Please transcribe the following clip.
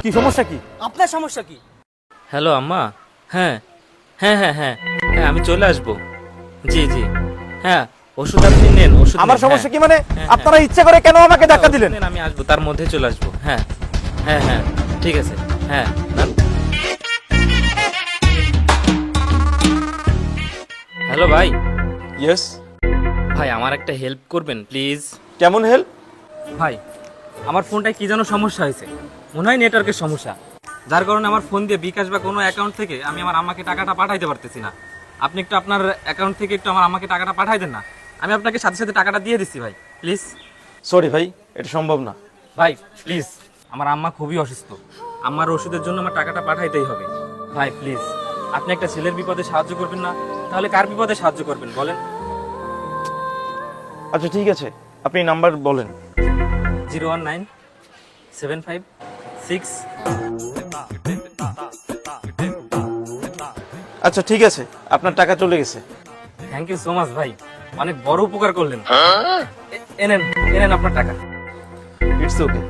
কি সমস্যা কি? আপনার সমস্যা কি? হ্যালো আম্মা। হ্যাঁ হ্যাঁ হ্যাঁ হ্যাঁ হ্যাঁ আমি চলে আসবো। জি জি হ্যাঁ ওষুধ আপনি নেন, ওষুধ আমার নেন, সমস্যা হ্যাঁ। কি মানে? হ্যাঁ, আপনারা ইচ্ছা করে কেন আমাকে ধাক্কা ওষুধ দিলেন? নেন, আমি আসবো, তার মধ্যে চলে আসবো। হ্যাঁ হ্যাঁ হ্যাঁ ঠিক আছে। হ্যাঁ হ্যালো ভাই। ইয়েস। ভাই আমার একটা হেল্প করবেন প্লিজ? কেমন হেল্প? ভাই আমার ফোনটায় কি যেন সমস্যা হয়েছে, মনে হয় নেটওয়ার্কের সমস্যা, যার কারণে আমার ফোন দিয়ে বিকাশ বা কোনো অ্যাকাউন্ট থেকে আমি আমার আম্মাকে টাকাটা পাঠাইতে পারতেছি না। আপনি একটু আপনার অ্যাকাউন্ট থেকে একটু আমার আম্মাকে টাকাটা পাঠাই দেন না, আমি আপনাকে সাথে সাথে টাকাটা দিয়ে দিচ্ছি ভাই, প্লিজ। সরি ভাই, এটা সম্ভব না। ভাই প্লিজ, আমার আম্মা খুবই অসুস্থ, আম্মার ওষুধের জন্য আমার টাকাটা পাঠাইতেই হবে। ভাই প্লিজ, আপনি একটা ছেলের বিপদে সাহায্য করবেন না, তাহলে কার বিপদে সাহায্য করবেন বলেন? আচ্ছা ঠিক আছে, আপনি নাম্বার বলেন। 01975 আচ্ছা ঠিক আছে, আপনার টাকা চলে গেছে। থ্যাংক ইউ সো মাচ ভাই, অনেক বড় উপকার করলেন। এনেন এনেন আপনার টাকা। It's okay.